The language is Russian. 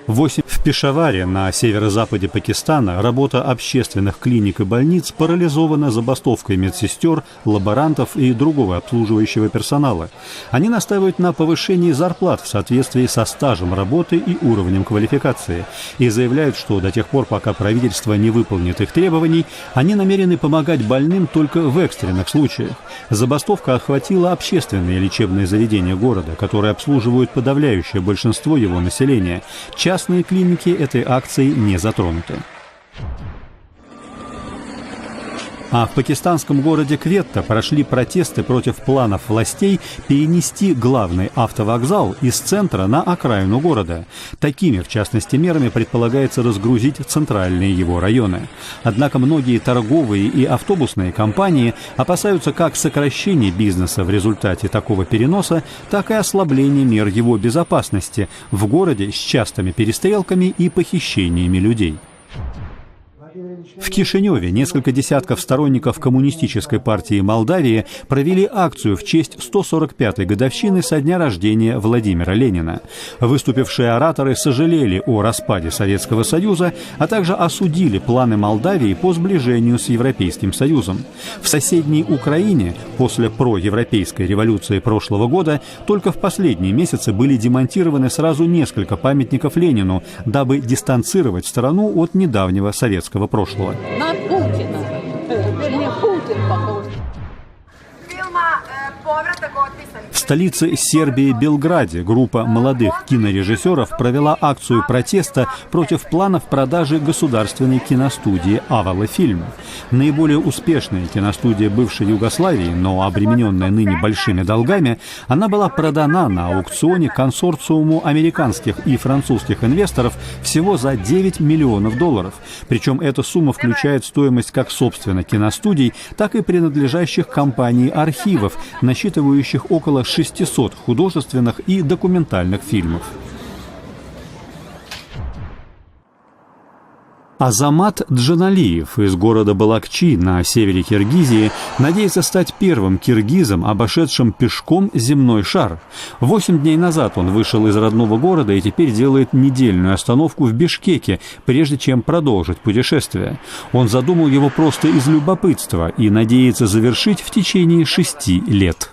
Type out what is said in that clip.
В Пешаваре, на северо-западе Пакистана, работа общественных клиник и больниц парализована забастовкой медсестер, лаборантов и другого обслуживающего персонала. Они настаивают на повышении зарплат в соответствии со стажем работы и уровнем квалификации и заявляют, что до тех пор, пока правительство не выполнит их требований, они намерены помогать больным только в экстренных случаях. Забастовка охватила общественные лечебные заведения города, которые обслуживают подавляющее большинство его населения. Частные клиники этой акцией не затронуты. А в пакистанском городе Кветта прошли протесты против планов властей перенести главный автовокзал из центра на окраину города. Такими, в частности, мерами предполагается разгрузить центральные его районы. Однако многие торговые и автобусные компании опасаются как сокращения бизнеса в результате такого переноса, так и ослабления мер его безопасности в городе с частыми перестрелками и похищениями людей. В Кишиневе несколько десятков сторонников Коммунистической партии Молдавии провели акцию в честь 145-й годовщины со дня рождения Владимира Ленина. Выступившие ораторы сожалели о распаде Советского Союза, а также осудили планы Молдавии по сближению с Европейским Союзом. В соседней Украине после проевропейской революции прошлого года только в последние месяцы были демонтированы сразу несколько памятников Ленину, дабы дистанцировать страну от недавнего советского прошлого. На Путина. Вернее, Путин похож. В столице Сербии Белграде группа молодых кинорежиссеров провела акцию протеста против планов продажи государственной киностудии «Авала Фильм». Наиболее успешная киностудия бывшей Югославии, но обремененная ныне большими долгами, она была продана на аукционе консорциуму американских и французских инвесторов всего за $9 миллионов. Причем эта сумма включает стоимость как собственно киностудий, так и принадлежащих компании архивов, насчитывающих около 600 художественных и документальных фильмов. Азамат Джаналиев из города Балакчи на севере Киргизии надеется стать первым киргизом, обошедшим пешком земной шар. 8 дней назад он вышел из родного города и теперь делает недельную остановку в Бишкеке, прежде чем продолжить путешествие. Он задумал его просто из любопытства и надеется завершить в течение 6 лет.